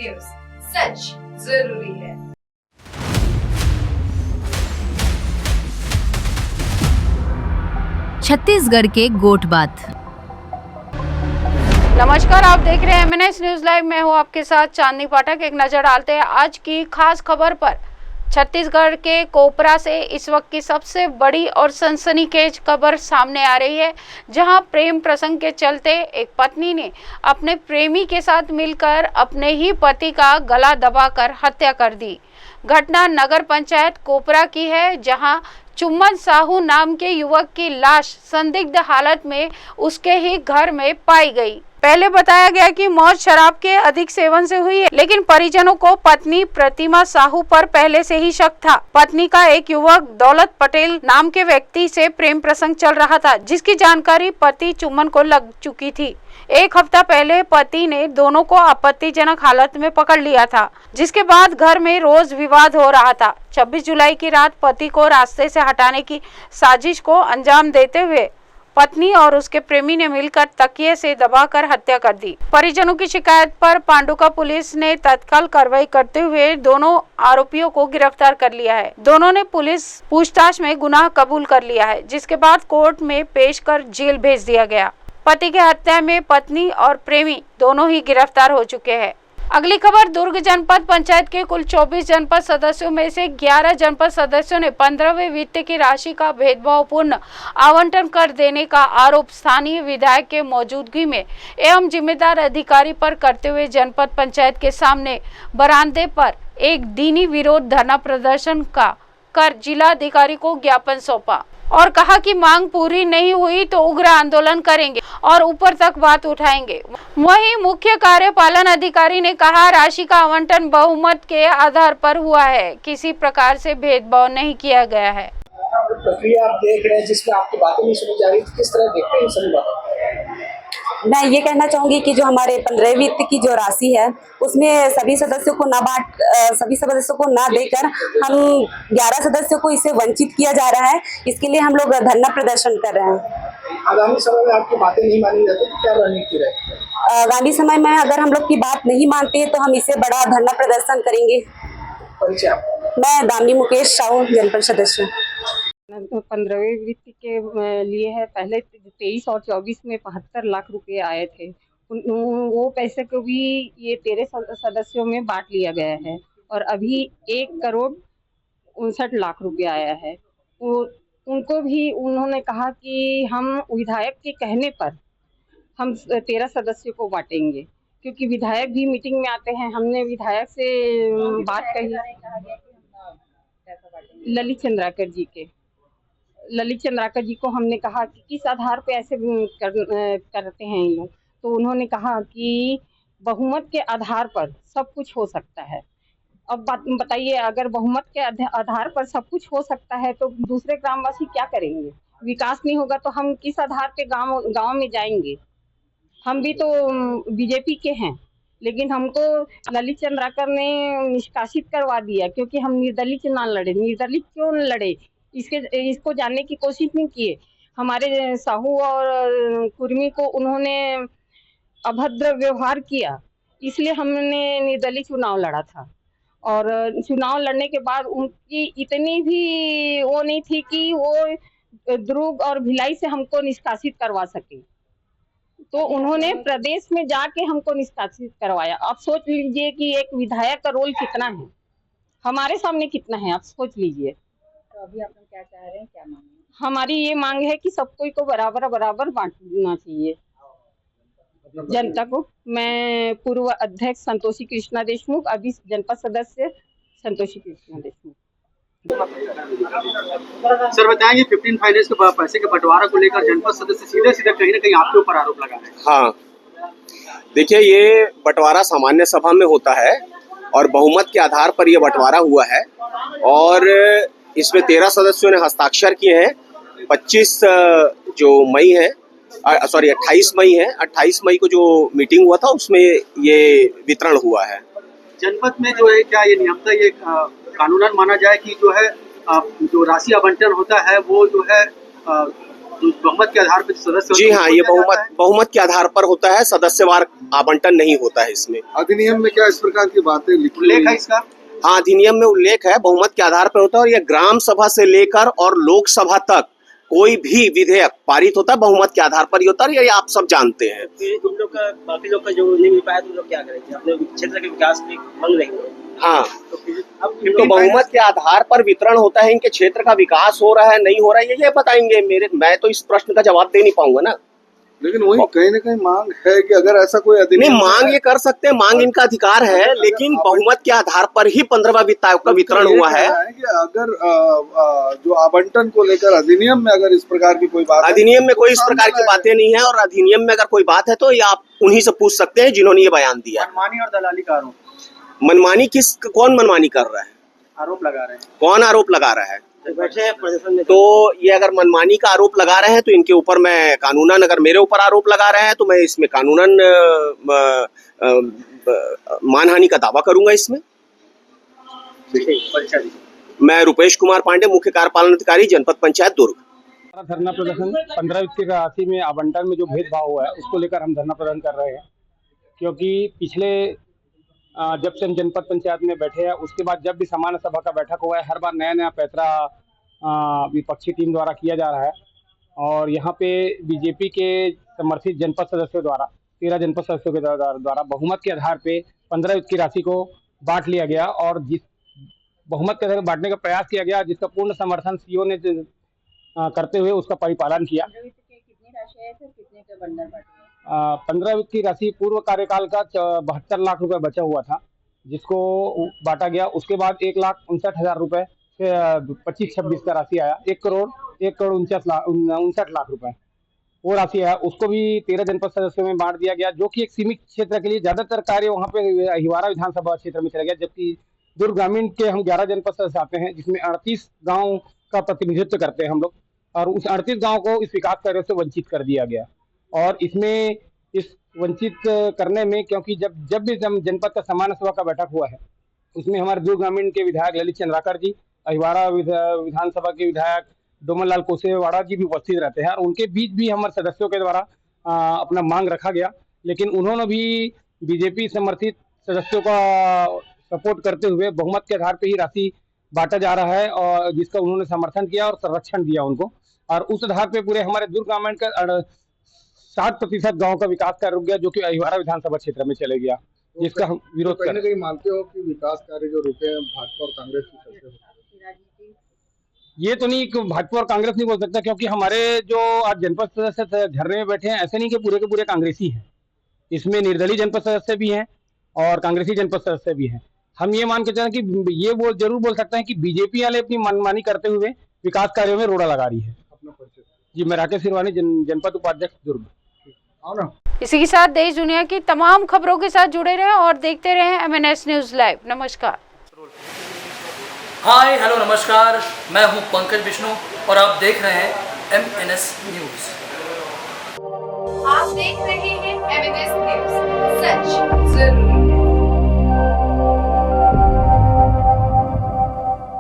News, सच जरूरी है। छत्तीसगढ़ के गोट बात। नमस्कार, आप देख रहे हैं MNS न्यूज लाइव। मैं हूं आपके साथ चांदनी पाठक। एक नजर डालते हैं आज की खास खबर पर। छत्तीसगढ़ के कोपरा से इस वक्त की सबसे बड़ी और सनसनीखेज खबर सामने आ रही है, जहां प्रेम प्रसंग के चलते एक पत्नी ने अपने प्रेमी के साथ मिलकर अपने ही पति का गला दबाकर हत्या कर दी। घटना नगर पंचायत कोपरा की है, जहां चुम्मन साहू नाम के युवक की लाश संदिग्ध हालत में उसके ही घर में पाई गई। पहले बताया गया कि मौत शराब के अधिक सेवन से हुई है, लेकिन परिजनों को पत्नी प्रतिमा साहू पर पहले से ही शक था। पत्नी का एक युवक दौलत पटेल नाम के व्यक्ति से प्रेम प्रसंग चल रहा था, जिसकी जानकारी पति चुम्मन को लग चुकी थी। एक हफ्ता पहले पति ने दोनों को आपत्तिजनक हालत में पकड़ लिया था, जिसके बाद घर में रोज विवाद हो रहा था। 26 जुलाई की रात पति को रास्ते से हटाने की साजिश को अंजाम देते हुए पत्नी और उसके प्रेमी ने मिलकर तकिए से दबाकर हत्या कर दी। परिजनों की शिकायत पर पांडुका पुलिस ने तत्काल कार्रवाई करते हुए दोनों आरोपियों को गिरफ्तार कर लिया है। दोनों ने पुलिस पूछताछ में गुनाह कबूल कर लिया है, जिसके बाद कोर्ट में पेश कर जेल भेज दिया गया। पति की हत्या में पत्नी और प्रेमी दोनों ही गिरफ्तार हो चुके हैं। अगली खबर, दुर्ग जनपद पंचायत के कुल 24 जनपद सदस्यों में से 11 जनपद सदस्यों ने 15वें वित्त की राशि का भेदभावपूर्ण आवंटन कर देने का आरोप स्थानीय विधायक के मौजूदगी में एवं जिम्मेदार अधिकारी पर करते हुए जनपद पंचायत के सामने बरामदे पर एक दीनी विरोध धरना प्रदर्शन का कर जिलाधिकारी को ज्ञापन सौंपा और कहा कि मांग पूरी नहीं हुई तो उग्र आंदोलन करेंगे और ऊपर तक बात उठाएंगे। वहीं मुख्य कार्यपालन अधिकारी ने कहा, राशि का आवंटन बहुमत के आधार पर हुआ है, किसी प्रकार से भेदभाव नहीं किया गया है। प्रक्रिया आप देख रहे हैं जिसमें आपकी बातें नहीं सुनी जा रही, किस तरह देखते हैं सभी बातें? मैं ये कहना चाहूंगी कि जो हमारे 15वें वित्त की जो राशि है उसमें सभी सदस्यों को ना देकर हम 11 सदस्यों को इससे वंचित किया जा रहा है। इसके लिए हम लोग धरना प्रदर्शन कर रहे हैं। आगामी समय में आपकी बातें नहीं मानी जाती तो क्या रणनीति रहेगी? आगामी समय में अगर हम लोग की बात नहीं मानते हैं तो हम इससे बड़ा धरना प्रदर्शन करेंगे। परिचय आपका? मैं दामिनी मुकेश साहू, जनपद सदस्य। 15वें वित्त के लिए है। पहले 23 और 24 में 75 लाख रुपए आए थे। वो पैसे को भी ये 13 सदस्यों में बांट लिया गया है और अभी 1,59,00,000 रुपए आया है। वो उनको भी उन्होंने कहा कि हम विधायक के कहने पर हम 13 सदस्यों को बांटेंगे, क्योंकि विधायक भी मीटिंग में आते हैं। हमने विधायक से बात कही, ललित चंद्राकर जी को हमने कहा कि किस आधार पे ऐसे करते हैं ये लोग। तो उन्होंने कहा कि बहुमत के आधार पर सब कुछ हो सकता है। अब बताइए, अगर बहुमत के आधार पर सब कुछ हो सकता है तो दूसरे ग्रामवासी क्या करेंगे? विकास नहीं होगा तो हम किस आधार पे गांव में जाएंगे? हम भी तो बीजेपी के हैं, लेकिन हमको ललित चंद्राकर ने निष्कासित करवा दिया क्योंकि हम निर्दलित ना लड़े। निर्दलित क्यों लड़े इसको जानने की कोशिश नहीं किए। हमारे साहू और कुर्मी को उन्होंने अभद्र व्यवहार किया, इसलिए हमने निर्दलीय चुनाव लड़ा था। और चुनाव लड़ने के बाद उनकी इतनी भी वो नहीं थी कि वो दुर्ग और भिलाई से हमको निष्कासित करवा सके, तो उन्होंने प्रदेश में जाके हमको निष्कासित करवाया। आप सोच लीजिए कि एक विधायक का रोल कितना है, हमारे सामने कितना है, आप सोच लीजिए। तो अभी आप क्या चाह रहे हैं, क्या मांग है? हमारी ये मांग है कि सब कोई को बराबर बांटना चाहिए जनता को। मैं पूर्व अध्यक्ष संतोषी कृष्णा देशमुख, अभी जनपद सदस्य संतोषी कृष्णा देशमुख। सर बताएंगे 15 फाइनेंस के पैसे के बंटवारा को लेकर जनपद सदस्य सीधे कहीं ना कहीं आपके ऊपर आरोप लगा रहे हैं। हाँ, देखिए, ये बंटवारा सामान्य सभा में होता है और बहुमत के आधार पर ये बंटवारा हुआ है और इसमें 13 सदस्यों ने हस्ताक्षर किए हैं। 28 जो मई है, 28 मई है, 28 मई को जो मीटिंग हुआ था उसमें ये वितरण हुआ है। जनपद में जो है, क्या ये नियमता ये कानूनन माना जाए कि जो है जो राशि आवंटन होता है वो जो है बहुमत के आधार पर सदस्य जी हाँ, ये बहुमत के आधार पर होता है, सदस्यवार आवंटन नहीं होता है इसमें। अधिनियम में क्या इस प्रकार की बातें लिखी उल्लेख है इसका? हाँ, अधिनियम में उल्लेख है, बहुमत के आधार पर होता है और यह ग्राम सभा से लेकर और लोकसभा तक कोई भी विधेयक पारित होता है बहुमत के आधार पर ही होता है, ये आप सब जानते हैं। तुम लोग का बाकी लोग का जो नहीं मिल पाया तुम लोग क्या करेंगे? अपने क्षेत्र के विकास की मांग रही हो। हाँ, तो बहुमत के आधार पर वितरण होता है, इनके क्षेत्र का विकास हो रहा है नहीं हो रहा है ये बताएंगे। मैं तो इस प्रश्न का जवाब दे नहीं पाऊंगा ना। लेकिन वही कहीं ना कहीं मांग है कि अगर ऐसा कोई अधिनियम नहीं, मांग ये कर सकते हैं, मांग इनका अधिकार है, लेकिन बहुमत के आधार पर ही 15वां वित्त आयोग का वितरण हुआ है कि अगर जो आवंटन को लेकर अधिनियम में अगर इस प्रकार की कोई बात, अधिनियम में कोई इस प्रकार की बातें नहीं है, और अधिनियम में अगर कोई बात है तो ये आप उन्हीं से पूछ सकते हैं जिन्होंने ये बयान दिया। मनमानी और दलाली का आरोप। मनमानी कौन मनमानी कर रहा है? आरोप लगा रहे हैं। कौन आरोप लगा रहा है? बैठे हैं प्रदर्शन में। तो ये अगर मनमानी का आरोप लगा रहे हैं तो इनके ऊपर मैं कानूनन, अगर मेरे ऊपर आरोप लगा रहे हैं तो मैं इसमें कानूनन मानहानि का दावा करूंगा इसमें। मैं रुपेश कुमार पांडे, मुख्य कार्यपालन अधिकारी, जनपद पंचायत दुर्ग। धरना प्रदर्शन 15 वित्त की राशि में आवंटन में जो भेदभाव हुआ है उसको लेकर हम धरना प्रदर्शन कर रहे हैं, क्योंकि पिछले जब से हम जनपद पंचायत में बैठे हैं उसके बाद जब भी सामान्य सभा का बैठक हुआ है हर बार नया पैतरा विपक्षी टीम द्वारा किया जा रहा है। और यहाँ पे बीजेपी के समर्थित जनपद सदस्यों द्वारा 13 जनपद सदस्यों के द्वारा बहुमत के आधार पे 15 वित्त की राशि को बांट लिया गया, और जिस बहुमत के आधार पर बांटने का प्रयास किया गया जिसका पूर्ण समर्थन सीओ ने करते हुए उसका परिपालन किया। 15 वित्त की राशि पूर्व कार्यकाल का 72 लाख रुपए बचा हुआ था जिसको बांटा गया। उसके बाद 1,59,000 रुपए से 25-26 का राशि आया, 1,59 लाख रुपए वो राशि आया। उसको भी 13 जनपद सदस्यों में बांट दिया गया, जो कि एक सीमित क्षेत्र के लिए ज्यादातर कार्य वहाँ पे अहिवारा विधानसभा क्षेत्र में चला गया, जबकि दुर्ग ग्रामीण के हम 11 जनपद सदस्य आते हैं जिसमें 38 गाँव का प्रतिनिधित्व करते हैं हम लोग, और उस 38 गाँव को इस विकास कार्यों से वंचित कर दिया गया। और इसमें इस वंचित करने में, क्योंकि जब भी जनपद का सामान्य सभा का बैठक हुआ है उसमें हमारे दुर्ग ग्रामीण के विधायक ललित चंद्राकर जी, अहिवारा विधानसभा के विधायक डोमन लाल कोसेवाड़ा जी भी उपस्थित रहते हैं, और उनके बीच भी हमारे सदस्यों के द्वारा अपना मांग रखा गया, लेकिन उन्होंने भी बीजेपी समर्थित सदस्यों का सपोर्ट करते हुए बहुमत के आधार पर ही राशि बांटा जा रहा है, और जिसका उन्होंने समर्थन किया और संरक्षण दिया उनको। और उस आधार पर पूरे हमारे दुर्ग ग्रामीण का 60% गांव का विकास कार्य रुक गया, जो कि अहिवारा विधानसभा क्षेत्र में चले गया, जिसका हम विरोध कर रहे हैं। मानते हो कि विकास कार्य जो रुके हैं भाजपा और कांग्रेस की वजह से? ये तो नहीं, भाजपा और कांग्रेस नहीं बोल सकता, क्योंकि हमारे जो आज जनपद सदस्य धरने में बैठे हैं ऐसे नहीं कि पूरे के पूरे कांग्रेसी हैं, इसमें निर्दलीय जनपद सदस्य भी हैं और कांग्रेसी जनपद सदस्य भी हैं। हम ये मान के चलें कि ये जरूर बोल सकते हैं कि बीजेपी वाले अपनी मनमानी करते हुए विकास कार्यों में रोड़ा लगा रही है। अपना परिचय जी, मैं राकेश सिरवानी, जनपद उपाध्यक्ष दुर्ग। इसी के साथ देश दुनिया की तमाम खबरों के साथ जुड़े रहें और देखते रहें MNS न्यूज लाइव। नमस्कार। हाय हेलो नमस्कार, मैं हूं पंकज विष्णु और आप देख रहे हैं MNS न्यूज। आप देख रहे हैं MNS न्यूज, सच जरूर।